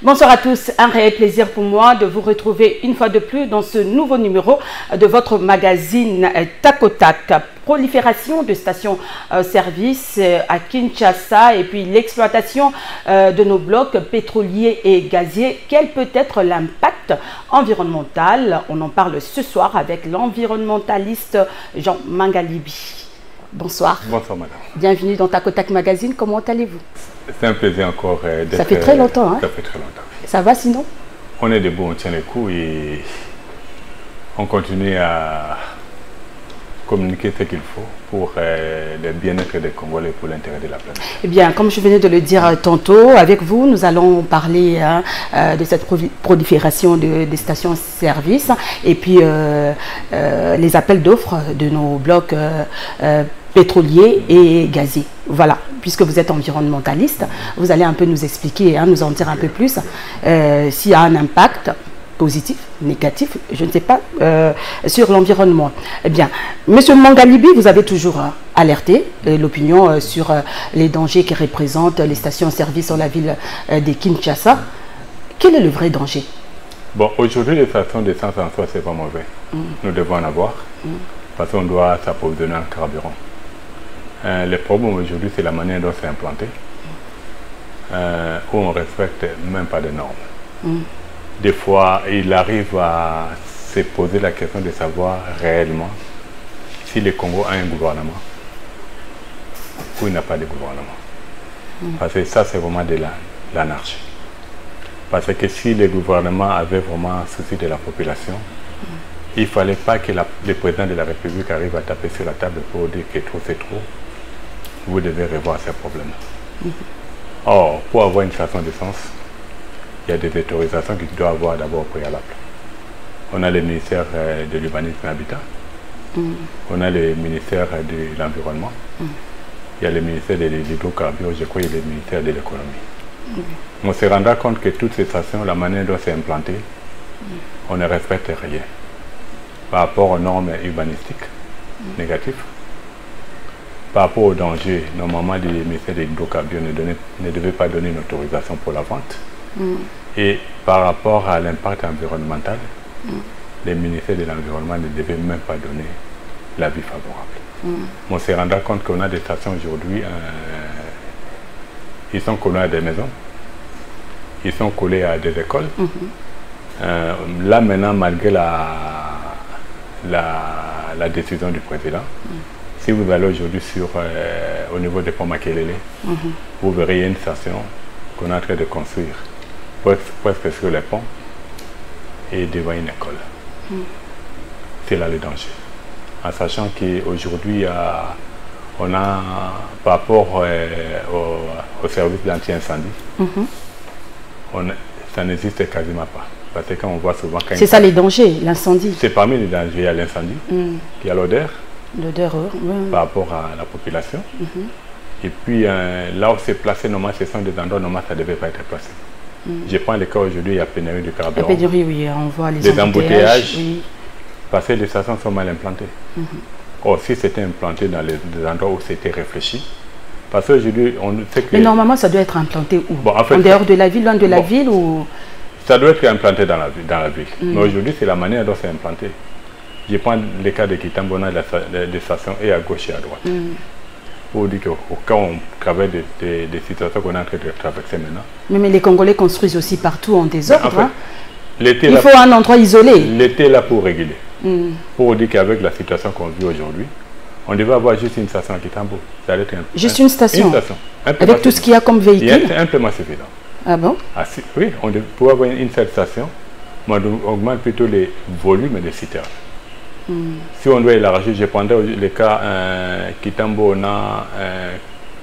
Bonsoir à tous, un réel plaisir pour moi de vous retrouver une fois de plus dans ce nouveau numéro de votre magazine Tac au Tac. Prolifération de stations-service à Kinshasa et puis l'exploitation de nos blocs pétroliers et gaziers. Quel peut être l'impact environnemental? On en parle ce soir avec l'environnementaliste Jean Mangalibi. Bonsoir. Bonsoir madame. Bienvenue dans Tac au Tac Magazine, comment allez-vous? C'est un plaisir encore d'être... Ça fait très longtemps, hein? Ça fait très longtemps. Ça va sinon? On est debout, on tient les coups et on continue à communiquer ce qu'il faut pour le bien-être des Congolais, pour l'intérêt de la planète. Eh bien, comme je venais de le dire tantôt, avec vous, nous allons parler de cette prolifération des stations-service et puis les appels d'offres de nos blocs pétroliers et gaziers. Voilà, puisque vous êtes environnementaliste, vous allez un peu nous expliquer, nous en dire un peu plus s'il y a un impact positif, négatif, je ne sais pas, sur l'environnement. Eh bien, Monsieur Mangalibi, vous avez toujours alerté l'opinion sur les dangers que représentent les stations-service dans la ville de Kinshasa. Quel est le vrai danger? Bon, aujourd'hui, les stations d'essence en soi, c'est pas mauvais. Nous devons en avoir, parce qu'on doit s'approvisionner en carburant. Le problème aujourd'hui, c'est la manière dont c'est implanté, où on ne respecte même pas de normes. Des fois, il arrive à se poser la question de savoir réellement si le Congo a un gouvernement ou il n'a pas de gouvernement. Parce que ça, c'est vraiment de l'anarchie. Parce que si le gouvernement avait vraiment un souci de la population, il ne fallait pas que le président de la République arrive à taper sur la table pour dire que trop c'est trop. Vous devez revoir ces problèmes. Or, pour avoir une station d'essence, il y a des autorisations qu'il doit avoir d'abord au préalable. On a le ministère de l'Urbanisme et Habitat, on a le ministère de l'Environnement, il y a le ministère de l'Hydrocarbures, je crois qu'il y a le ministère de l'Économie. On se rendra compte que toutes ces stations, la manière dont c'est implanté, on ne respecte rien par rapport aux normes urbanistiques négatives. Par rapport aux dangers, normalement, le ministère de l'Hydrocarbures ne devait pas donner une autorisation pour la vente. Et par rapport à l'impact environnemental, le ministère de l'Environnement ne devait même pas donner l'avis favorable. On se rendra compte qu'on a des stations aujourd'hui, ils sont collés à des maisons, ils sont collés à des écoles. Là maintenant, malgré la décision du président, si vous allez aujourd'hui au niveau de Pont Makelele, vous verrez une station qu'on est en train de construire presque sur les ponts et devant une école. C'est là le danger. En sachant qu'aujourd'hui, on a, par rapport au service d'anti-incendie, ça n'existe quasiment pas. Parce que quand on voit souvent... C'est ça les dangers, l'incendie. C'est parmi les dangers, il y a l'incendie, il y a l'odeur. L'odeur, par rapport à la population. Et puis là où c'est placé, normalement, ce sont des endroits, normalement, ça ne devait pas être placé. Je prends le cas aujourd'hui, il y a pénurie de carburant. La pénurie, oui, on voit les embouteillages. Oui. Parce que les stations sont mal implantées. Or, si c'était implanté dans des endroits où c'était réfléchi, parce qu'aujourd'hui, on sait que... Mais normalement, ça doit être implanté où? Bon, en fait, en dehors de la ville, loin de la ville ou... Ça doit être implanté dans la ville. Mais aujourd'hui, c'est la manière dont c'est implanté. Je prends le cas de Kitambo, on a des stations et à gauche et à droite. Pour dire qu'au cas où on traverse des situations qu'on est en train de traverser maintenant. Mais les Congolais construisent aussi partout en désordre. En fait, il faut un endroit isolé. L'été est là pour réguler. Pour dire qu'avec la situation qu'on vit aujourd'hui, on devait avoir juste une station à Kitambo. Juste une station? Une station. Avec tout ce qu'il y a comme véhicule? C'est amplement suffisant. Ah bon? Oui, pour avoir une seule station, on augmente plutôt les volumes des citernes. Si on doit élargir, je prendrais le cas Kitambo, on a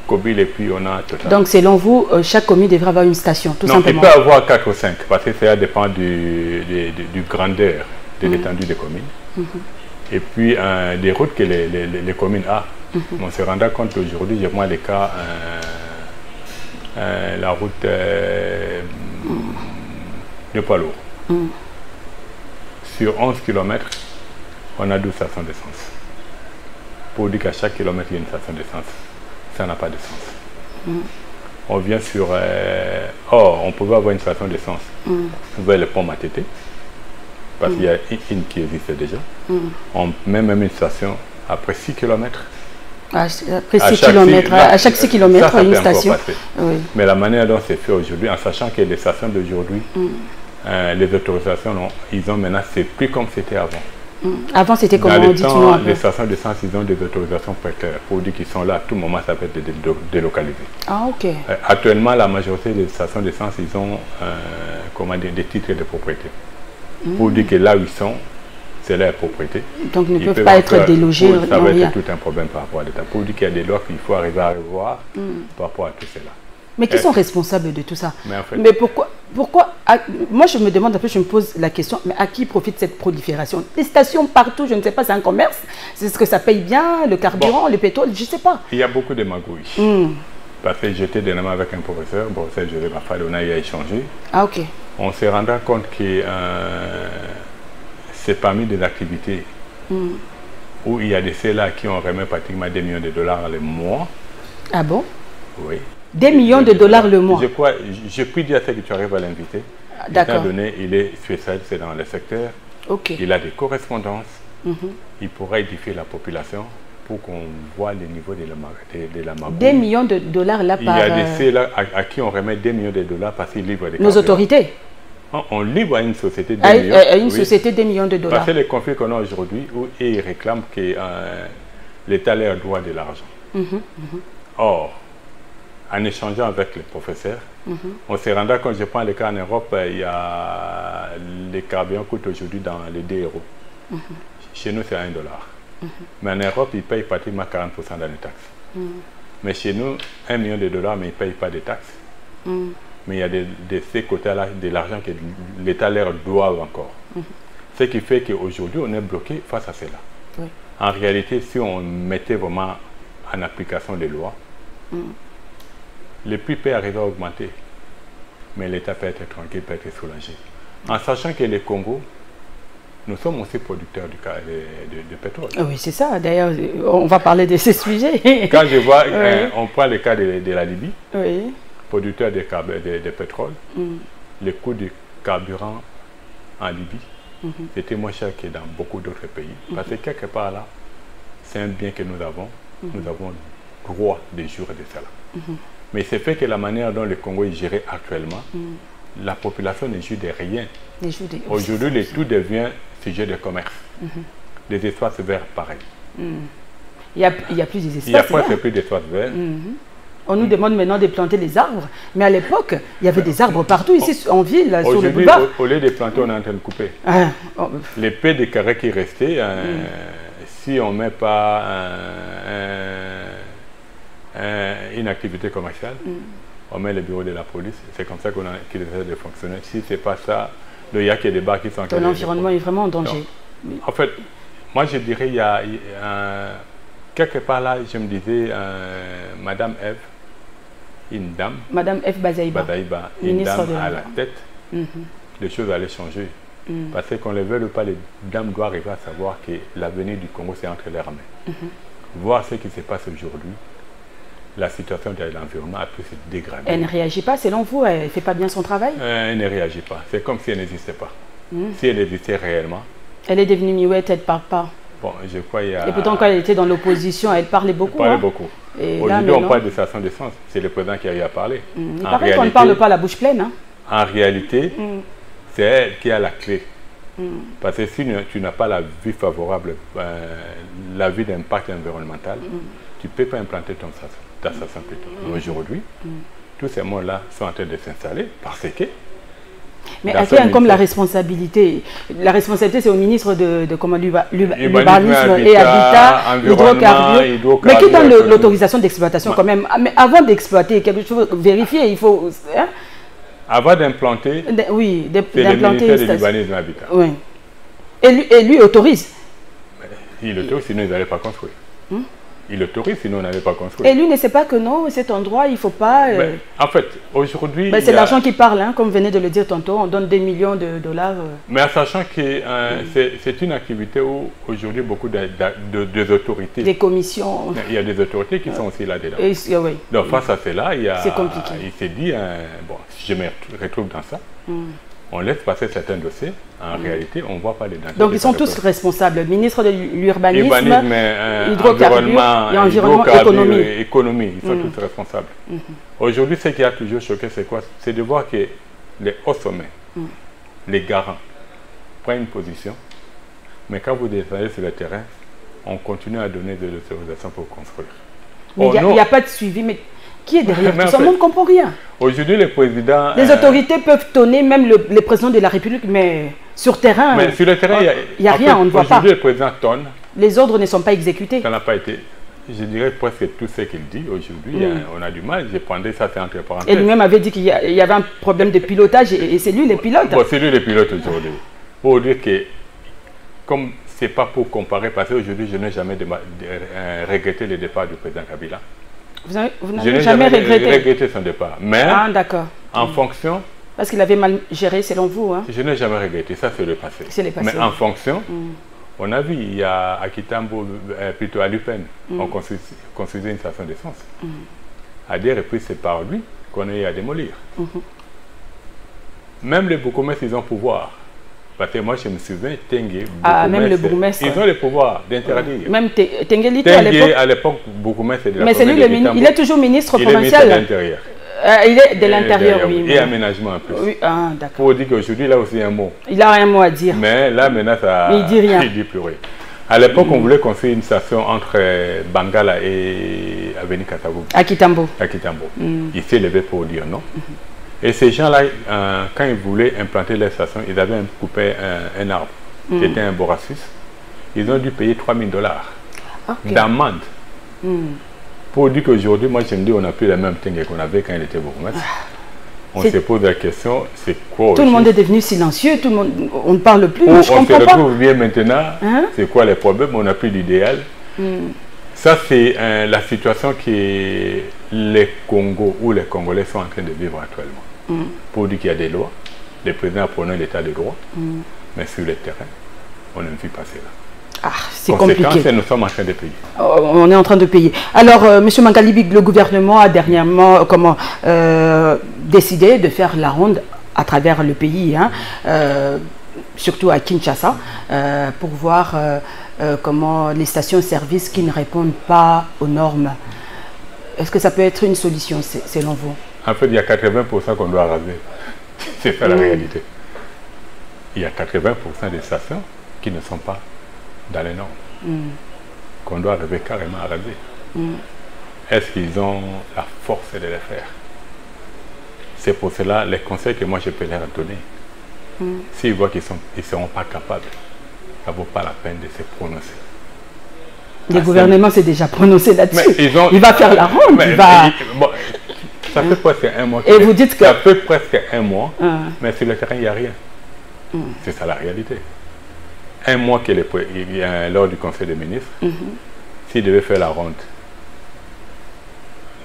Kobil et puis on a Total. Donc selon vous, chaque commune devrait avoir une station, tout simplement? Il peut avoir 4 ou 5, parce que ça dépend du grandeur de l'étendue des communes. Et puis des routes que les communes ont. On se rendra compte aujourd'hui, je prends le cas, la route de poids lourd. Sur 11 km, on a 12 stations d'essence. Pour dire qu'à chaque kilomètre, il y a une station d'essence. Ça n'a pas de sens. On vient sur Or, on pouvait avoir une station d'essence vers le pont Matete, parce qu'il y a une qui existe déjà. On met même une station après 6 km. Après 6 km, à chaque 6 km, une station. Oui. Mais la manière dont c'est fait aujourd'hui, en sachant que les stations d'aujourd'hui, les autorisations, ils ont maintenant, c'est plus comme c'était avant. Avant, c'était comment? Dans les temps, les stations d'essence, ils ont des autorisations précaires pour dire qu'ils sont là, à tout moment, ça peut être délocalisé. Ah, ok. Actuellement, la majorité des stations d'essence, ils ont comment dire, des titres de propriété. Pour dire que là où ils sont, c'est leur propriété. Donc, ils ne peuvent pas être délogés. Ça va être tout un problème par rapport à l'État. Pour dire qu'il y a des lois qu'il faut arriver à revoir par rapport à tout cela. Mais qui sont responsables de tout ça? Mais, en fait, mais pourquoi moi, je me demande un peu, je me pose la question, mais à qui profite cette prolifération? Les stations partout, je ne sais pas, c'est un commerce? C'est ce que ça paye bien, le carburant, le pétrole, je ne sais pas. Il y a beaucoup de magouilles. Parce que j'étais dernièrement avec un professeur, professeur José Mafal, on a eu à échanger. Ah, ok. On s'est rendu compte que c'est parmi des activités où il y a des ceux-là qui ont remis pratiquement des millions de dollars le mois. Ah bon? Oui. Des millions de dollars le mois? Je crois, je puis dire à ce que tu arrives à l'inviter. D'accord. Étant donné, il est spécialiste dans le secteur. Ok. Il a des correspondances. Il pourra édifier la population pour qu'on voit le niveau de la magouille. Des millions de dollars là par... Il y a des ceux-là à qui on remet des millions de dollars parce qu'ils livrent des Nos autorités? On livre à une société des millions. À une société des millions de dollars. Parce que les conflits qu'on a aujourd'hui, où ils réclament que l'État leur doit de l'argent. Or, en échangeant avec les professeurs, on s'est rendu compte, je prends le cas en Europe, il y a les carburants coûtent aujourd'hui dans les 2 euros. Chez nous, c'est $1. Mais en Europe, ils payent pratiquement 40% dans les taxes. Mais chez nous, $1 million, mais ils ne payent pas de taxes. Mais il y a de ces côtés-là de l'argent que l'État leur doit encore. Ce qui fait qu'aujourd'hui, on est bloqué face à cela. Oui. En réalité, si on mettait vraiment en application les lois, le prix peut arriver à augmenter, mais l'État peut être tranquille, peut être soulagé. En sachant que le Congo, nous sommes aussi producteurs de pétrole. Oui, c'est ça. D'ailleurs, on va parler de ces sujets. Quand je vois, on prend le cas de la Libye, oui. Producteur de pétrole, le coût du carburant en Libye, c'était moins cher que dans beaucoup d'autres pays. Parce que quelque part là, c'est un bien que nous avons droit de jurer de cela. Mais c'est fait que la manière dont le Congo est géré actuellement, la population ne joue de rien. Aujourd'hui, tout devient sujet de commerce. Des espaces verts pareils. Il y a plus des espaces verts. Il y a presque plus d'espaces verts. On nous demande maintenant de planter les arbres, mais à l'époque, il y avait des arbres partout, ici en ville, sur le boulevard. Au lieu de planter, on est en train de couper. Les peu de carrés qui restaient, si on ne met pas une activité commerciale, on met le bureau de la police. C'est comme ça qu'il essaie de fonctionner. Si ce n'est pas ça, il y a que des bars qui sont en train de... L'environnement est vraiment en danger. En fait, moi je dirais, il y a quelque part là, je me disais, Madame Eve, une dame. Madame Eve Bazaïba, une dame à la tête, les choses allaient changer. Parce qu'on ne le veut pas, les dames doivent arriver à savoir que l'avenir du Congo, c'est entre leurs mains. Voir ce qui se passe aujourd'hui, la situation de l'environnement a pu se dégrader. Elle ne réagit pas, selon vous, elle ne fait pas bien son travail? Elle ne réagit pas. C'est comme si elle n'existait pas. Si elle existait réellement. Elle est devenue muette, elle ne parle pas. Bon, je crois qu'il y a... Et pourtant, quand elle était dans l'opposition, elle parlait beaucoup. Elle parlait beaucoup. Aujourd'hui, on parle de station d'essence. C'est le président qui a eu à parler. Il paraît qu'on ne parle pas la bouche pleine. Hein? En réalité, c'est elle qui a la clé. Parce que si tu n'as pas la vue favorable, la vue d'impact environnemental, tu ne peux pas implanter ta station plutôt. Aujourd'hui, tous ces mots-là sont en train de s'installer parce que... Mais à qui incombe la responsabilité? La responsabilité, c'est au ministre de l'urbanisme et habitat, hydrocarbures. Mais qui donne l'autorisation d'exploitation quand même? Mais avant d'exploiter quelque chose, vérifier, il faut... Hein? Avant d'implanter, oui, c'est le ministère de l'urbanisme et habitat. Oui. Et lui autorise? Il autorise, sinon ils n'allaient pas construire. il autorise, sinon on n'avait pas construit. Et lui ne sait pas que non, cet endroit, il ne faut pas... En fait, aujourd'hui... c'est l'argent qui parle, hein, comme venez de le dire tantôt, on donne des millions de dollars. Mais en sachant que c'est une activité où aujourd'hui beaucoup des autorités... Des commissions... Il y a des autorités qui sont aussi là-dedans. Oui. Donc face à cela, c'est compliqué. Il s'est dit, bon, si je me retrouve dans ça, on laisse passer certains dossiers. En réalité, on ne voit pas les dangers. Donc, ils sont tous responsables. Ministre de l'urbanisme, hydrocarburement, et environnement, économie. Ils sont tous responsables. Aujourd'hui, ce qui a toujours choqué, c'est quoi? C'est de voir que les hauts sommets, les garants, prennent une position. Mais quand vous descendez sur le terrain, on continue à donner des autorisations pour construire. Mais il n'y a pas de suivi. Mais qui est derrière tout ça? On ne comprend rien. Aujourd'hui, les présidents... Les autorités peuvent tonner, même les présidents de la République, mais sur terrain... Mais sur le terrain, il n'y a rien, on ne voit pas. Aujourd'hui, le président tonne. Les ordres ne sont pas exécutés. Ça n'a pas été... Je dirais presque tout ce qu'il dit aujourd'hui. On a du mal. Je prendrais ça, c'est entre parenthèses. Et lui-même avait dit qu'il y avait un problème de pilotage et c'est lui le pilote. Bon, c'est lui le pilote aujourd'hui. Pour dire que, comme ce n'est pas pour comparer, parce qu'aujourd'hui, je n'ai jamais regretté le départ du président Kabila. Vous n'avez jamais regretté son départ. Mais en fonction... Parce qu'il avait mal géré selon vous. Hein? Je n'ai jamais regretté. Ça, c'est le passé. C'est le passé. Mais en fonction, on a vu, il y a à Kitambo, plutôt à Lupen, on construisait une station d'essence. À des reprises, c'est par lui qu'on a eu à démolir. Même les bourgmestres, ils ont pouvoir. Parce que moi, je me souviens, Tengue, même le bourgmestre. Ils ont le pouvoir d'interdire. Même Tengue à l'époque, bourgmestre de la commune de Kitambo. Il est toujours ministre provincial. Il est ministre de l'Intérieur. Il est de l'Intérieur, oui. Et aménagement en plus. Oui, d'accord. Pour dire qu'aujourd'hui, il a aussi un mot. Il a un mot à dire. Mais là, maintenant, ça... Mais il dit rien. Il dit plus rien. À l'époque, on voulait construire une station entre Bangala et Avenue Katagoub. À Kitambo. Il s'est levé pour dire non. Et ces gens-là, quand ils voulaient implanter leur station, ils avaient coupé un arbre. C'était un borassus. Ils ont dû payer $3000 d'amende. Pour dire qu'aujourd'hui, moi je me dis, on n'a plus la même tingue qu'on avait quand il était bourgmestre. On se pose la question, c'est quoi? Tout le monde est devenu silencieux, tout le monde, on ne parle plus. On se retrouve bien maintenant, c'est quoi les problèmes? On n'a plus l'idéal. Ça, c'est la situation que les Congos ou les Congolais sont en train de vivre actuellement. Pour dire qu'il y a des lois, les présidents apprennent l'état de droit, mais sur le terrain, on ne vit pas cela. C'est compliqué. Nous sommes en train de payer. On est en train de payer. Alors, M. Mangalibik, le gouvernement a dernièrement décidé de faire la ronde à travers le pays, surtout à Kinshasa, pour voir comment les stations-service qui ne répondent pas aux normes. Est-ce que ça peut être une solution, selon vous? En fait, il y a 80% qu'on doit raser. C'est ça la réalité. Il y a 80% des stations qui ne sont pas dans les normes, qu'on doit arriver carrément à raser. Est-ce qu'ils ont la force de le faire? C'est pour cela, les conseils que moi je peux leur donner, s'ils voient qu'ils ne seront pas capables, ça ne vaut pas la peine de se prononcer. Le gouvernement s'est déjà prononcé là-dessus. Il va faire la ronde. Ça fait presque un mois. Et vous dites que... Ça fait presque un mois, mais sur le terrain, il n'y a rien. C'est ça la réalité. Un mois lors du Conseil des ministres, s'il devait faire la ronde,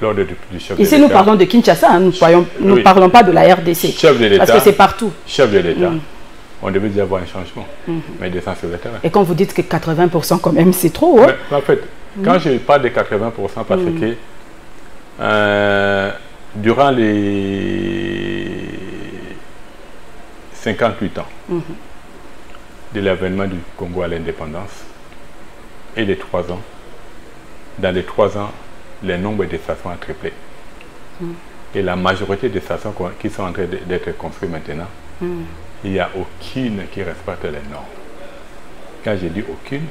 lors du chef de l'État. Ici, nous parlons de Kinshasa, nous ne parlons pas de la RDC. Chef de l'État. Parce que c'est partout. Chef de l'État. On devait déjà avoir un changement, mais il descend sur le terrain. Et quand vous dites que 80% quand même, c'est trop, hein? En fait, quand je parle de 80%, parce que durant les 58 ans de l'avènement du Congo à l'indépendance et les 3 ans, dans les 3 ans, le nombre de stations a triplé. Et la majorité des stations qui sont en train d'être construites maintenant, il n'y a aucune qui respecte les normes. Quand je dis aucune,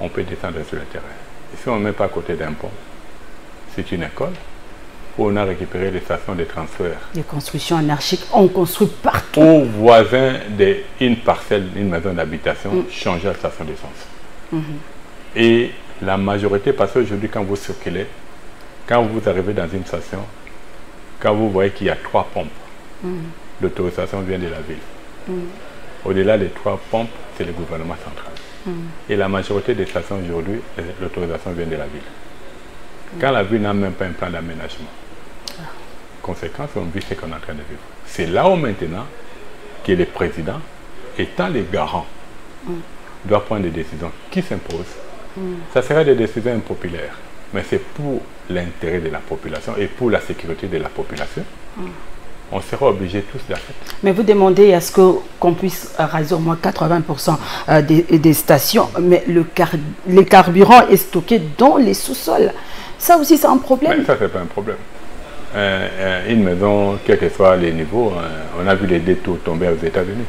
on peut descendre sur le terrain. Et si on ne met pas à côté d'un pont, c'est une école où on a récupéré les stations de transfert. Les constructions anarchiques, on construit partout. Au voisin d'une parcelle, d'une maison d'habitation, changer la station d'essence. Et la majorité, parce qu'aujourd'hui, quand vous circulez, quand vous arrivez dans une station, quand vous voyez qu'il y a 3 pompes, l'autorisation vient de la ville. Au-delà des 3 pompes, c'est le gouvernement central. Et la majorité des stations aujourd'hui, l'autorisation vient de la ville. Quand la ville n'a même pas un plan d'aménagement, conséquence, on vit ce qu'on est en train de vivre. C'est là où maintenant que le président, étant les garants, doit prendre des décisions qui s'imposent. Ça sera des décisions impopulaires, mais c'est pour l'intérêt de la population et pour la sécurité de la population. On sera obligés tous d'accepter. Mais vous demandez à ce qu'on puisse raser au moins 80% des stations, mais le carburant est stocké dans les sous-sols. Ça aussi, c'est un problème. Mais ça, c'est pas un problème. Une maison, quels que soient les niveaux, on a vu les détours tomber aux États-Unis.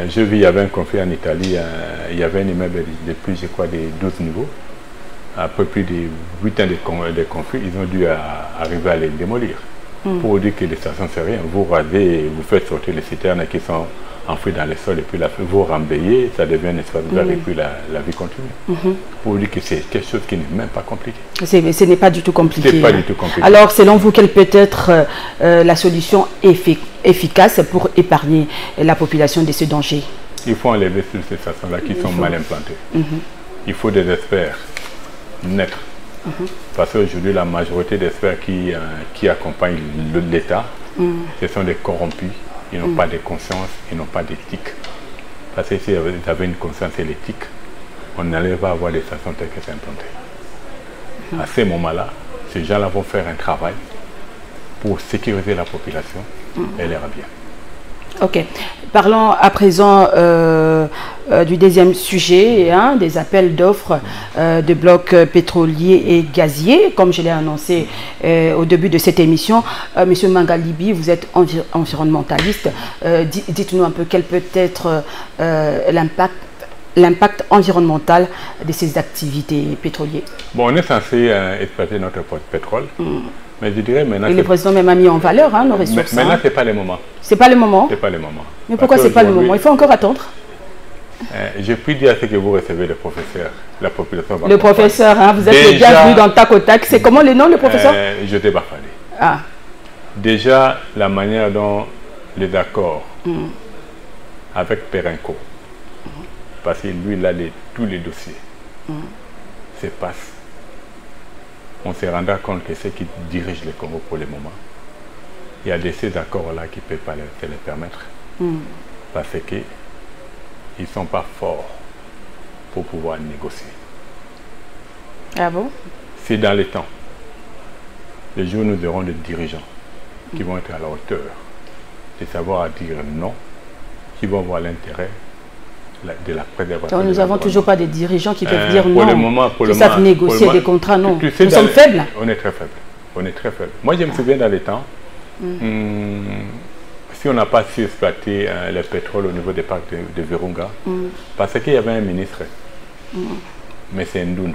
Je vis, il y avait un conflit en Italie, il y avait un immeuble de plus, je crois, de 12 niveaux. Après plus de 8 ans de conflit, ils ont dû arriver à les démolir. Pour vous dire que les stations, c'est rien. Vous rasez et vous faites sortir les citernes qui sont enfouies dans les sols et puis vous remblayez, ça devient un espace vert et puis la vie continue. Pour vous dire que c'est quelque chose qui n'est même pas compliqué. Ce n'est pas du tout compliqué. C'est pas du tout compliqué. Alors, selon vous, quelle peut être la solution efficace pour épargner la population de ce danger? Il faut enlever toutes ces stations-là qui sont mal implantées. Il faut des experts neutres. Parce qu'aujourd'hui, la majorité des experts qui accompagnent l'État, ce sont des corrompus. Ils n'ont pas de conscience, ils n'ont pas d'éthique. Parce que si ils avaient une conscience et l'éthique, on n'allait pas avoir des stations telles que c'est implanté. À ce moment-là, ces gens-là vont faire un travail pour sécuriser la population et les bien. Ok. Parlons à présent du deuxième sujet, des appels d'offres de blocs pétroliers et gaziers. Comme je l'ai annoncé au début de cette émission, Monsieur Mangalibi, vous êtes environnementaliste. Dites-nous un peu quel peut être l'impact environnemental de ces activités pétrolières. Bon, on est censé exploiter notre pétrole. Mais je dirais maintenant... Et le président même a mis en valeur nos ressources. Maintenant, ce n'est pas le moment. C'est pas le moment? C'est pas le moment. Mais pourquoi c'est pas le moment? Il faut encore attendre. Je puis dire ce que vous recevez le professeur. La population va... Le professeur, vous êtes le bienvenu dans Tac au Tac. C'est comment le nom, le professeur? Je t'ai bafalé. Déjà, la manière dont les accords avec Perenco, parce que lui, il a tous les dossiers, se passent. On se rendra compte que ceux qui dirigent le Congo pour le moment, il y a de ces accords-là qui ne peuvent pas se les permettre. Parce qu'ils ne sont pas forts pour pouvoir négocier. Ah bon? C'est dans les temps. Le jour où nous aurons des dirigeants qui vont être à la hauteur de savoir dire non, qui vont avoir l'intérêt de la préservation. Donc nous n'avons toujours pas des dirigeants qui peuvent dire pour non, le moment, qui savent négocier des contrats, non. Nous sommes faibles. On est très faibles. On est très faibles. Moi, je me souviens dans les temps, si on n'a pas su exploiter le pétrole au niveau des parcs de Virunga, parce qu'il y avait un ministre, M. Ndundu,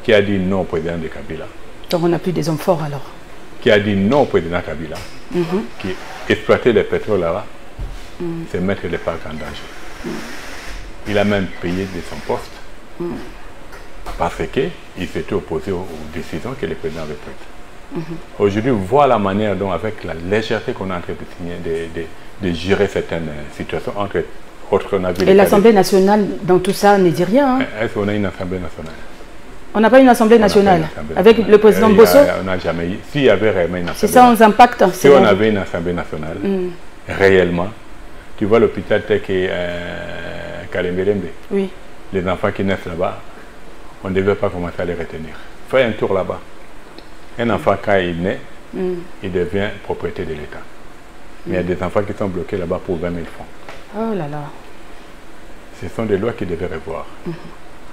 qui a dit non au président de Kabila. Donc on n'a plus des hommes forts alors. Qui a dit non au président Kabila, qui exploitait le pétrole là-bas, c'est mettre les parcs en danger. Il a même payé de son poste parce qu'il s'était opposé aux décisions que le président avait prises. Aujourd'hui, voir la manière dont, avec la légèreté qu'on est en train de gérer certaines situations entre autres navires. Et l'Assemblée nationale, dans tout ça, ne dit rien. Est-ce qu'on a une Assemblée nationale? On n'a pas une Assemblée nationale avec le président Bosso? On n'a jamais eu. S'il y avait réellement une Assemblée nationale. C'est ça, on impacte. Si on avait une Assemblée nationale, réellement, tu vois l'hôpital tel que Kalembelembe. Oui. Les enfants qui naissent là-bas, on ne devait pas commencer à les retenir. Fais un tour là-bas. Un enfant, quand il naît, il devient propriété de l'État. Mais il y a des enfants qui sont bloqués là-bas pour 20 000 francs. Oh là là. Ce sont des lois qui devaient revoir.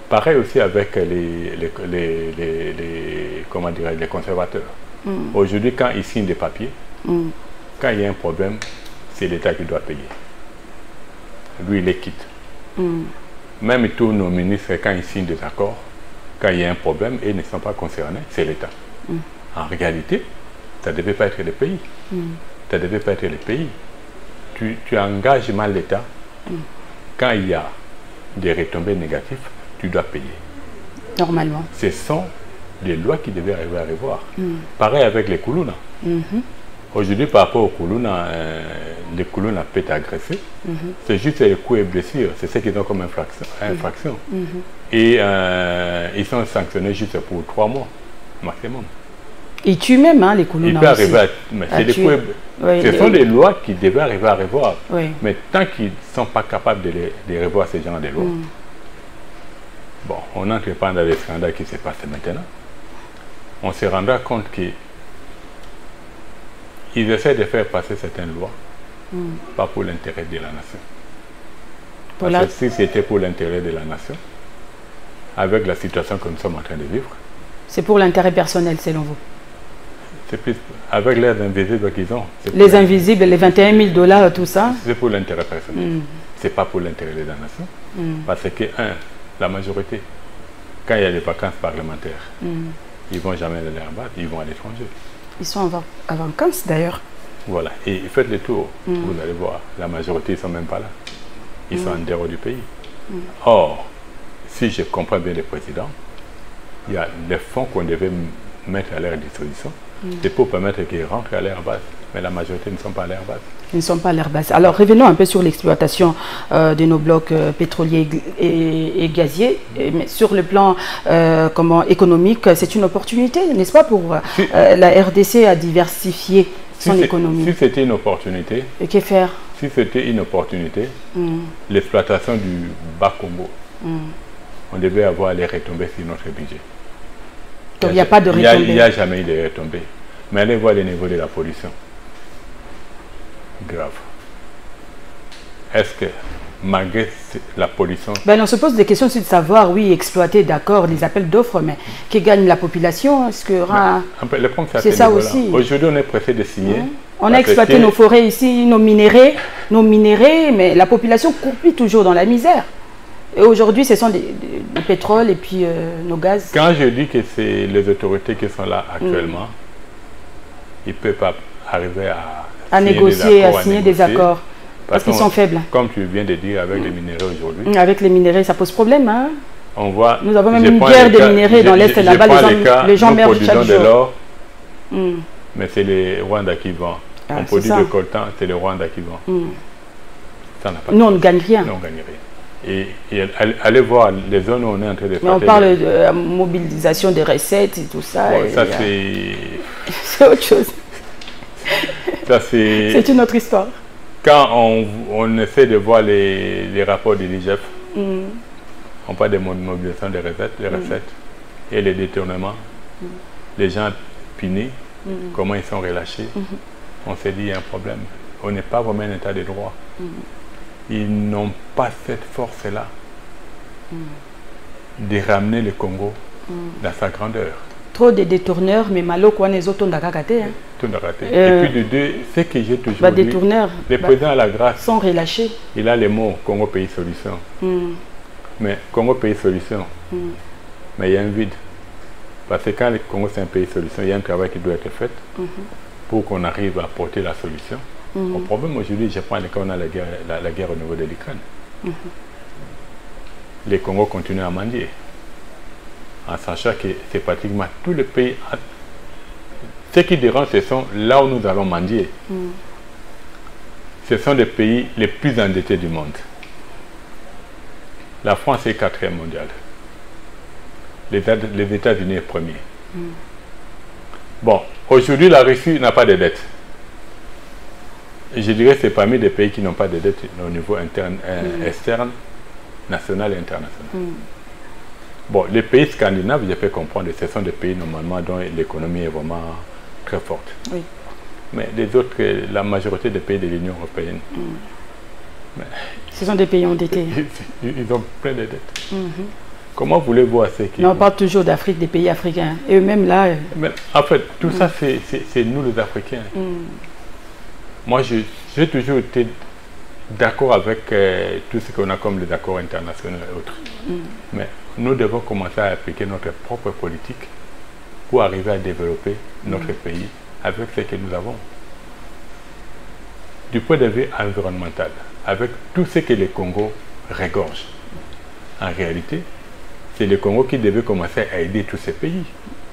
Pareil aussi avec comment dirais-je, les conservateurs. Aujourd'hui, quand ils signent des papiers, quand il y a un problème, c'est l'État qui doit payer. Lui, il les quitte. Même tous nos ministres, quand ils signent des accords, quand il y a un problème et ils ne sont pas concernés, c'est l'État. En réalité, ça ne devait pas être le pays. Ça ne devait pas être le pays. Tu engages mal l'État. Quand il y a des retombées négatives, tu dois payer. Normalement. Ce sont des lois qui devaient arriver à revoir. Pareil avec les Koulouna. Aujourd'hui, par rapport aux Koulouna, les colons peuvent être agressés. C'est juste les coups et blessures, c'est ce qu'ils ont comme infraction. Et ils sont sanctionnés juste pour 3 mois, maximum. Ils tuent même, hein, les colons. Ils peuvent arriver ce sont des lois qui devaient arriver à revoir. Mais tant qu'ils ne sont pas capables de revoir ces genres de lois, bon, on n'entre pas dans les scandales qui se passent maintenant. On se rendra compte qu'ils essaient de faire passer certaines lois, pas pour l'intérêt de la nation. Parce que si c'était pour l'intérêt de la nation, avec la situation que nous sommes en train de vivre, c'est pour l'intérêt personnel, selon vous? C'est plus avec les invisibles qu'ils ont. Les invisibles, les 21 000 $, tout ça? C'est pour l'intérêt personnel. C'est pas pour l'intérêt de la nation. Parce que, la majorité, quand il y a des vacances parlementaires, ils ne vont jamais aller en bas, ils vont à l'étranger. Ils sont en vacances d'ailleurs. Voilà. Et faites le tour, vous allez voir. La majorité, ils ne sont même pas là. Ils sont en dehors du pays. Or, si je comprends bien le président, il y a des fonds qu'on devait mettre à leur disposition. C'est pour permettre qu'ils rentrent à leur base. Mais la majorité ne sont pas à leur base. Ils ne sont pas à leur base. Alors revenons un peu sur l'exploitation de nos blocs pétroliers et gaziers. Mais sur le plan économique, c'est une opportunité, n'est-ce pas, pour la RDC à diversifier son économie? Si c'était une opportunité. Et que faire? Si c'était une opportunité, l'exploitation du Bas-Congo, on devait avoir les retombées sur notre budget. Donc il n'y a pas de retombées. Il n'y a jamais eu de retombées. Mais allez voir le niveau de la pollution. Grave. Est-ce que malgré la pollution... On se pose des questions sur de savoir, oui, exploiter, d'accord, les appels d'offres, mais qui gagne la population? Est-ce que c'est ça aussi. Aujourd'hui, on est pressé de signer. On a exploité nos forêts ici, nos minéraux, mais la population croupit toujours dans la misère. Et aujourd'hui, ce sont le pétrole et puis nos gaz. Quand je dis que c'est les autorités qui sont là actuellement, ils ne peuvent pas arriver à négocier, à signer des accords. Parce qu'ils sont faibles. Comme tu viens de dire, avec les minéraux aujourd'hui. Avec les minéraux, ça pose problème. Hein? On voit, nous avons même une guerre des minéraux dans l'Est là-bas. Les gens meurent chaque jour. De l'or, mais c'est les Rwandais qui vendent. On produit le coltan, c'est les Rwandais qui vendent. Nous, on ne gagne rien. Non, on ne gagne rien. Et allez voir les zones où on est en train de faire. On parle de mobilisation des recettes et tout ça. Bon, ça c'est... c'est autre chose. C'est une autre histoire. Quand on essaie de voir les rapports de l'IGF, on parle de mobilisation des recettes, et les détournements, les gens pinés, comment ils sont relâchés. On s'est dit il y a un problème. On n'est pas vraiment un état de droit. Ils n'ont pas cette force-là de ramener le Congo dans sa grandeur. Trop de détourneurs, mais malo quoi les autres ont raté. Et puis de deux, ce que j'ai toujours dit, détourneurs, le président a la grâce. Sont relâchés. Il a les mots Congo pays solution. Mais Congo pays solution, mais il y a un vide. Parce que quand le Congo c'est un pays solution, il y a un travail qui doit être fait pour qu'on arrive à apporter la solution. Au problème aujourd'hui, je prends le cas où on a la guerre au niveau de l'Ukraine. Les Congos continuent à mendier. En sachant que c'est pratiquement tous les pays. Ce qui dérange, ce sont là où nous allons mendier. Ce sont les pays les plus endettés du monde. La France est 4e mondiale. Les États-Unis est premier. Bon, aujourd'hui, la Russie n'a pas de dette. Je dirais que c'est parmi les pays qui n'ont pas de dette au niveau interne, externe, national et international. Bon, les pays scandinaves, je peux comprendre, ce sont des pays normalement dont l'économie est vraiment très forte. Mais les autres, la majorité des pays de l'Union européenne, ce sont des pays endettés. Ils ont plein de dettes. Comment voulez-vous assez qu'ils... On parle toujours d'Afrique, des pays africains. Et eux-mêmes là... Mais, en fait, tout ça, c'est nous les Africains. Moi, j'ai toujours été d'accord avec tout ce qu'on a comme les accords internationaux et autres. Mais nous devons commencer à appliquer notre propre politique pour arriver à développer notre pays avec ce que nous avons. Du point de vue environnemental, avec tout ce que le Congo regorge. En réalité, c'est le Congo qui devait commencer à aider tous ces pays.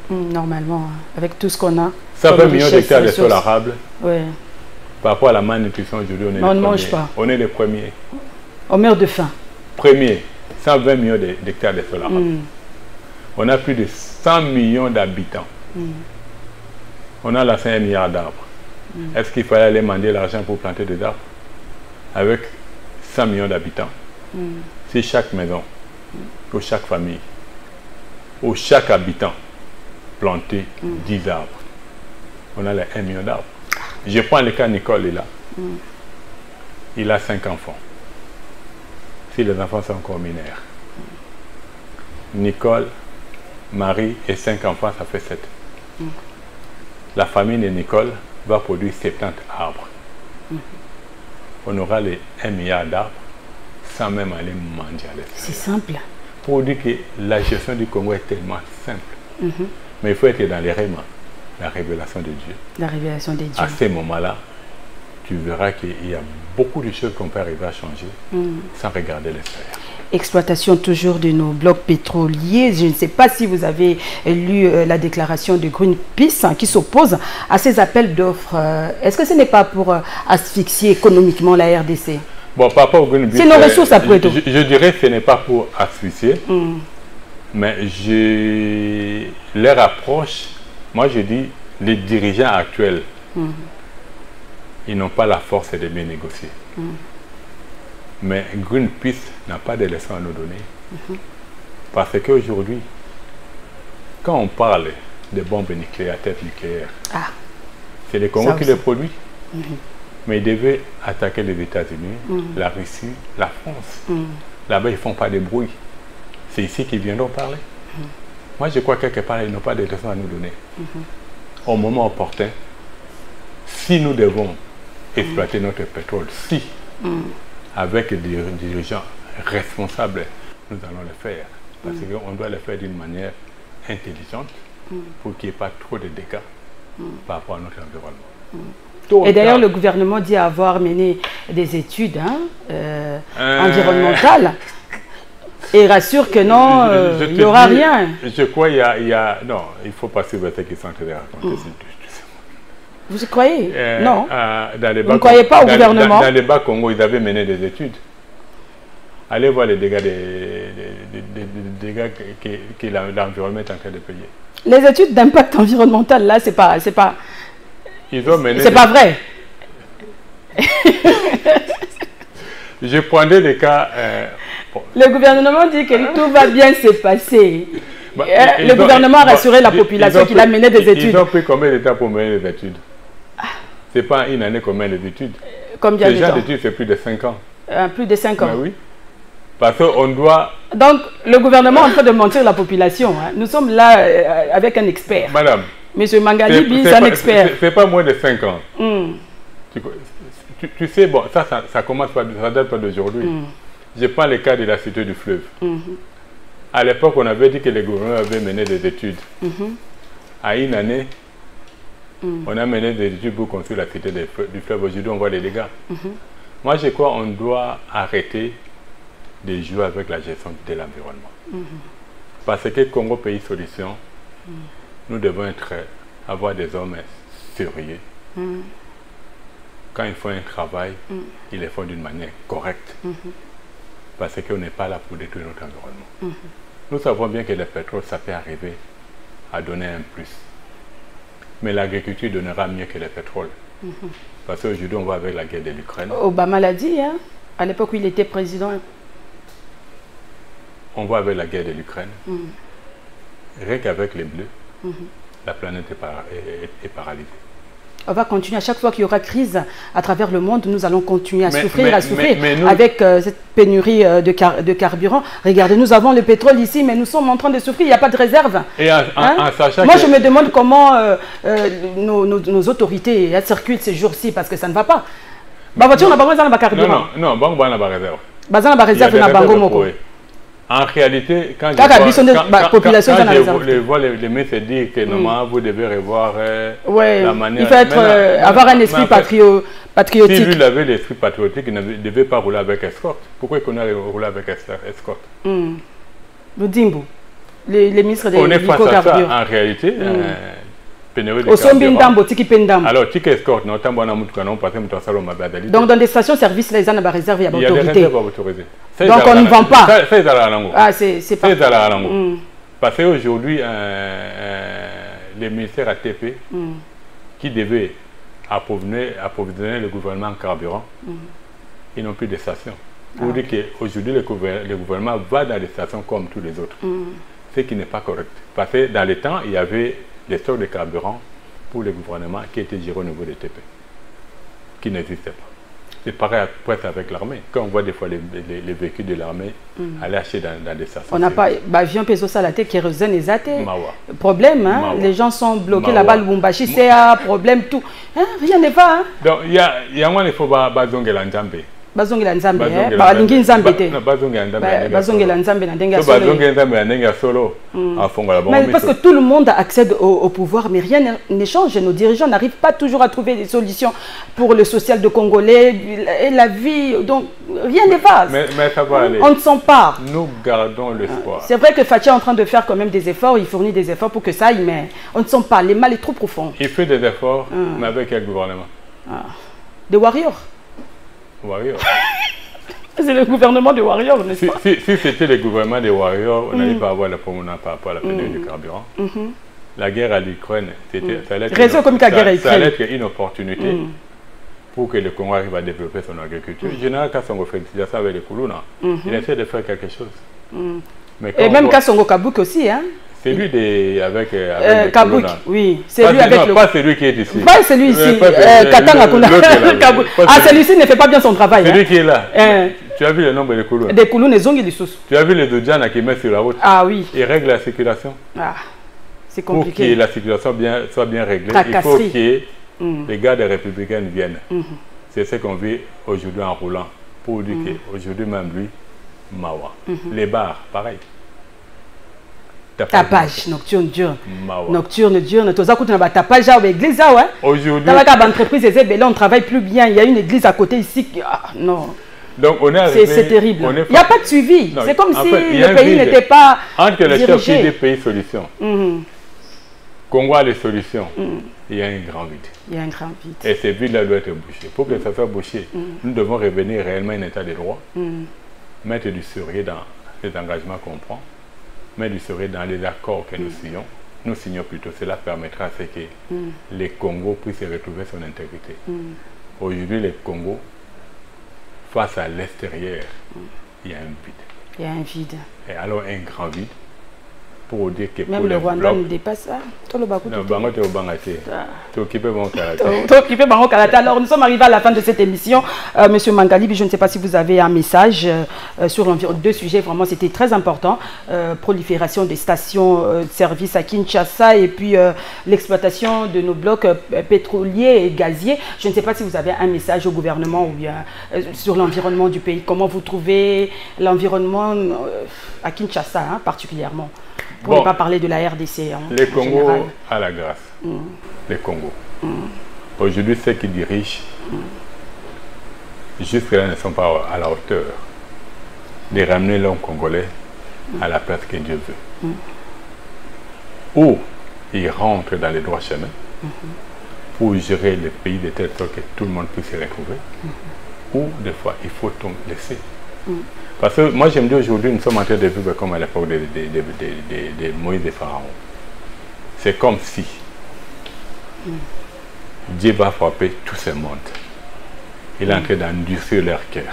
Normalement, avec tout ce qu'on a. 120 millions d'hectares de sol arable. Par rapport à la malnutrition, aujourd'hui, on ne mange pas. On est les premiers. On meurt de faim. Premier, 120 millions d'hectares de sol arable. On a plus de 100 millions d'habitants. On a là 5 milliards d'arbres. Est-ce qu'il fallait aller demander l'argent pour planter des arbres? Avec 100 millions d'habitants. Si chaque maison, ou chaque famille, ou chaque habitant plantait 10 arbres, on a les 1 million d'arbres. Je prends le cas Nicole, est là. Il a 5 enfants. Si les enfants sont encore mineurs. Nicole, Marie et 5 enfants, ça fait 7. La famille de Nicole va produire 70 arbres. On aura les 1 milliard d'arbres sans même aller manger à l'extérieur. C'est simple. Pour dire que la gestion du Congo est tellement simple. Mais il faut être dans les règlements. La révélation de Dieu. La révélation de Dieu. À ces moments-là, tu verras qu'il y a beaucoup de choses qu'on peut arriver à changer sans regarder l'extérieur. Exploitation toujours de nos blocs pétroliers. Je ne sais pas si vous avez lu la déclaration de Greenpeace qui s'oppose à ces appels d'offres. Est-ce que ce n'est pas pour asphyxier économiquement la RDC? Bon, par rapport au Greenpeace, c'est nos ressources après tout. Je dirais que ce n'est pas pour asphyxier, mais leur approche, moi je dis, les dirigeants actuels, ils n'ont pas la force de bien négocier. Mais Greenpeace n'a pas de leçons à nous donner. Parce qu'aujourd'hui, quand on parle de bombes nucléaires, têtes nucléaires, c'est le Congo qui les produit. Mais ils devaient attaquer les États-Unis, la Russie, la France. Là-bas, ils ne font pas de bruit. C'est ici qu'ils viendront parler. Moi, je crois que quelque part, ils n'ont pas de leçons à nous donner. Au moment opportun, si nous devons exploiter notre pétrole, avec des dirigeants responsables, nous allons le faire. Parce qu'on doit le faire d'une manière intelligente pour qu'il n'y ait pas trop de dégâts par rapport à notre environnement. Et d'ailleurs, le gouvernement dit avoir mené des études environnementales et rassure que non, il n'y aura rien. Je crois qu'il y a... Non, il ne faut pas suivre ce qu'ils sont en train de raconter. Vous y croyez? Non. Vous ne croyez pas au gouvernement? Dans les Bas-Congo, ils avaient mené des études. Allez voir les dégâts, que l'environnement est en train de payer. Les études d'impact environnemental, là, c'est pas vrai. Je prendrais des cas... Le gouvernement dit que tout va bien se passer. Le gouvernement a rassuré la population qu'il a mené des études. Ils ont pris combien de temps pour mener des études? Ce n'est pas une année combien d'études. Combien de temps? Ces gens d'études, c'est plus de 5 ans. Plus de 5 ans. Mais oui. Parce qu'on doit... Donc, le gouvernement est en train de mentir la population. Nous sommes là avec un expert. Madame. Monsieur Mangalibi, c'est un expert. C'est pas moins de 5 ans. Tu sais, bon, ça commence pas, ça date pas d'aujourd'hui. Je prends le cas de la cité du fleuve. À l'époque, on avait dit que le gouvernement avait mené des études. À une année, on a mené des études pour construire la cité du fleuve. Aujourd'hui, on voit les dégâts. Moi, je crois qu'on doit arrêter de jouer avec la gestion de l'environnement. Parce que Congo Pays Solutions, nous devons avoir des hommes sérieux. Quand ils font un travail, ils le font d'une manière correcte. Parce qu'on n'est pas là pour détruire notre environnement. Nous savons bien que le pétrole, ça peut arriver à donner un plus. Mais l'agriculture donnera mieux que le pétrole. Parce qu'aujourd'hui, on voit avec la guerre de l'Ukraine. Obama l'a dit, hein, à l'époque où il était président. On voit avec la guerre de l'Ukraine. Rien qu'avec les Bleus, la planète est paralysée. On va continuer. À chaque fois qu'il y aura crise à travers le monde, nous allons continuer à souffrir avec cette pénurie de carburant. Regardez, nous avons le pétrole ici, mais nous sommes en train de souffrir. Il n'y a pas de réserve. Et en sachant moi, je me demande comment nos autorités circulent ces jours-ci, parce que ça ne va pas. Ma voiture n'a pas besoin de carburant. Non, bon, on a pas réserve. Bazan n'a réserve, on a bango moko. En réalité, quand je vois les maîtres dire que normalement vous devez revoir la manière... Il faut avoir un esprit patriotique. Si lui avait l'esprit patriotique, il ne devait pas rouler avec escorte. Pourquoi il connaît rouler avec escorte? Le Dimbu, les ministres des on est face à ça. En réalité, pénurie de carburant. Alors, tu escortes, non, tant bon on passe mon salon Mabadali. Donc dans des stations-service, les gens ont réservé à l'autorité. Il y a des réserves autorisées. Donc on ne vend pas. Ah, c'est pas. Parce qu'aujourd'hui, les ministères ATP qui devaient approvisionner le gouvernement en carburant, ils n'ont plus de stations. Pour dire qu'aujourd'hui, le gouvernement va dans les stations comme tous les autres. Ce qui n'est pas correct. Parce que dans les temps, il y avait des stocks de carburant pour le gouvernement qui étaient gérés au niveau des TP, qui n'existaient pas. C'est pareil presque avec l'armée. Quand on voit des fois les véhicules de l'armée aller acheter dans des stations. On n'a pas... Avion peso salaté, kérosène et zaté. Problème, hein? Les gens sont bloqués là-bas, le Bumbashi, c'est un problème, tout. Hein? Rien ne va. Hein? Donc, il y a un il faut bazongela nzambe. Bazongela nzambe, hein? Balingi nzambe te. Bazongela nzambe na ndenga solo. Bazongela nzambe na ndenga solo. Mais parce que tout le monde accède au pouvoir, mais rien n'échange. Nos dirigeants n'arrivent pas toujours à trouver des solutions pour le social de Congolais et la vie. Donc, rien ne va. Mais ça va aller. On ne s'empare. Nous gardons l'espoir. C'est vrai que Fathi est en train de faire quand même des efforts. Il fournit des efforts pour que ça aille, mais on ne s'en parle. Le mal est trop profond. Il fait des efforts, mais avec quel gouvernement? Des warriors. C'est le gouvernement des warriors, n'est-ce pas? Si c'était le gouvernement des warriors, on n'allait pas avoir la promenade par rapport à la pénurie du carburant. La guerre à l'Ukraine, ça allait être une opportunité pour que le Congo arrive à développer son agriculture. Général Kassongo fait ça avec les Koulouna. Il essaie de faire quelque chose. Et même Kassongo Kabouk aussi, hein? C'est lui avec Kabouk, oui. C'est lui avec le... Pas celui qui est ici. Pas celui ici. Katanga Kuna. Ah, celui-ci ne fait pas bien son travail. Celui qui est là. Tu as vu le nombre de Koulouna? Des Koulouna, ils ont des sous. Tu as vu les Dodjana qui mettent sur la route? Ah oui. Ils règlent la circulation. Ah, c'est compliqué. Pour que la circulation soit bien réglée, il faut que les gardes républicains viennent. C'est ce qu'on vit aujourd'hui en roulant. Pour dire qu'aujourd'hui même lui, Mawa. Les bars, pareil. Tapage, nocturne diurne. Nocturne diurne. Tout ça coûte un tapage à l'église. Aujourd'hui. Dans la entreprise, on ne travaille plus bien. Il y a une église à côté ici. Non. Donc on est arrivé. C'est terrible. Il n'y a pas de suivi. C'est comme si le pays n'était pas. Entre les chefs des pays solutions, Congo a les solutions, il y a un grand vide. Il y a un grand vide. Et ce vide-là doit être bouché. Pour que ça soit bouché, nous devons revenir réellement à un état de droit, mettre du sérieux dans les engagements qu'on prend, mettre du sérieux dans les accords que nous signons. Nous signons plutôt, cela permettra à ce que les Congos puissent retrouver son intégrité. Aujourd'hui, les Congos, face à l'extérieur, il y a un vide. Il y a un vide. Et alors un grand vide pour dire que même le Rwanda ne dépasse ça. Alors nous sommes arrivés à la fin de cette émission. Monsieur Mangalibi, je ne sais pas si vous avez un message sur deux sujets. Vraiment, c'était très important. Prolifération des stations de service à Kinshasa et puis l'exploitation de nos blocs pétroliers et gaziers. Je ne sais pas si vous avez un message au gouvernement ou bien sur l'environnement du pays. Comment vous trouvez l'environnement à Kinshasa, hein, particulièrement? Pour ne pas parler de la RDC. Hein, les Congos à la grâce. Les Congos. Aujourd'hui, ceux qui dirigent, jusque-là, ne sont pas à la hauteur de ramener l'homme congolais à la place que Dieu veut. Ou ils rentrent dans les droits chemins pour gérer le pays de telle sorte que tout le monde puisse se retrouver. Ou des fois, il faut tout laisser. Parce que moi, je me dis aujourd'hui, nous sommes en train de vivre comme à l'époque de Moïse et Pharaon. C'est comme si Dieu va frapper tout ce monde. Il est en train d'endurcir leur cœur.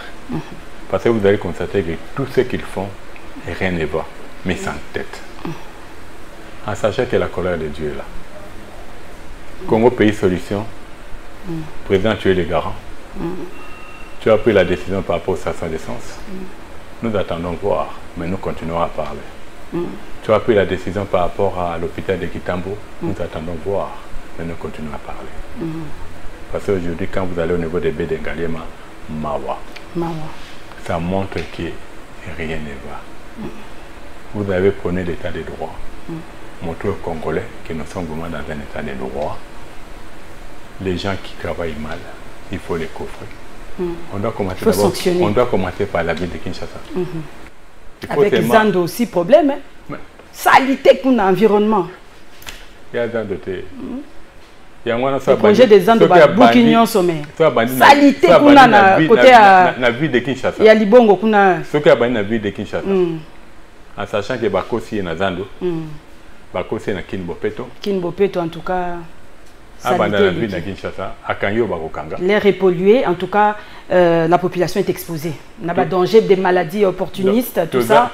Parce que vous allez constater que tout ce qu'ils font, rien ne va, mais sans tête. En sachant que la colère de Dieu est là. Congo Pays Solution, président, tu es le garant. Tu as pris la décision par rapport aux stations d'essence. Nous attendons voir, mais nous continuerons à parler. Tu as pris la décision par rapport à l'hôpital de Kitambo. Nous attendons voir, mais nous continuons à parler. Parce qu'aujourd'hui, quand vous allez au niveau des baies d'Engaliema, Mawa, ça montre que rien ne va. Vous avez prôné l'état des droits. Montrez aux Congolais que nous sommes vraiment dans un état de droit. Les gens qui travaillent mal, il faut les coffrer. On doit commencer par la ville de Kinshasa. Avec Zando aussi, problème. Hein? Salité pour l'environnement. Il y a Zando. Le projet des Andes de Bourguignon sommet. Salité kuna na côté à la ville de Kinshasa. Il y a Libongo kuna. Ce qui a banni la ville de Kinshasa. En sachant que Bakosi est na Zando. Bakosi est na Kinbopeto. Kinbopeto en tout cas. Dans la ville de Kinshasa, à Kanyo Bakokanga. L'air est pollué, en tout cas, la population est exposée. On a pas danger des maladies opportunistes, tout ça.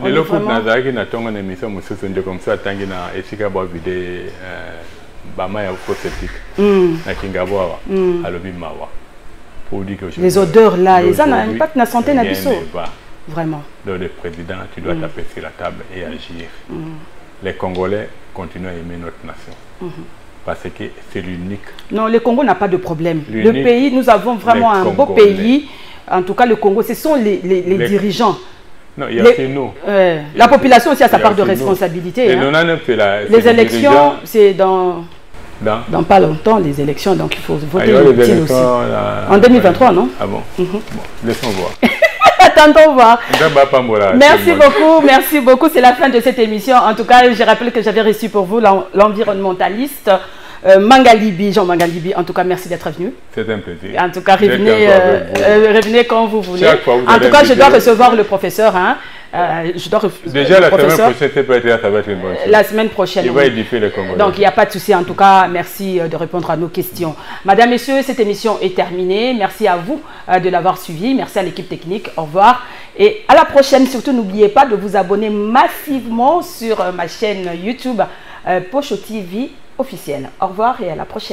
Les locaux Nazaré qui n'attendent une émission, monsieur Sonde comme ça, Tangina et Chicago vidé Bama et Fossetic. Na Kingaboa, à l'Obimawa. Pour dire que les odeurs là, ils ont un impact sur la santé n'abisso. Vraiment. Donc le président, tu dois taper sur la table et agir. Les Congolais continuent à aimer notre nation. Parce que c'est l'unique. Non, le Congo n'a pas de problème. Le pays, nous avons vraiment un beau pays. En tout cas, le Congo, ce sont les dirigeants. Non, il y a que nous. La population aussi a sa part de responsabilité. Les élections, c'est dans pas longtemps, les élections, donc il faut voter utile aussi. En 2023, non? Ah bon? Bon, laissons voir. Attendons voir. Merci beaucoup. C'est la fin de cette émission. En tout cas, je rappelle que j'avais reçu pour vous l'environnementaliste Mangalibi, Jean Mangalibi. En tout cas, merci d'être venu. C'est un plaisir. En tout cas, revenez quand vous voulez. En tout cas, je dois recevoir le professeur. Déjà, la semaine prochaine, ça va être une bonne chose. La semaine prochaine. Il va édifier le Congolais. Donc, il n'y a pas de souci. En tout cas, merci de répondre à nos questions. Madame, Messieurs, cette émission est terminée. Merci à vous de l'avoir suivi. Merci à l'équipe technique. Au revoir. Et à la prochaine. Surtout, n'oubliez pas de vous abonner massivement sur ma chaîne YouTube Pocho TV officielle. Au revoir et à la prochaine.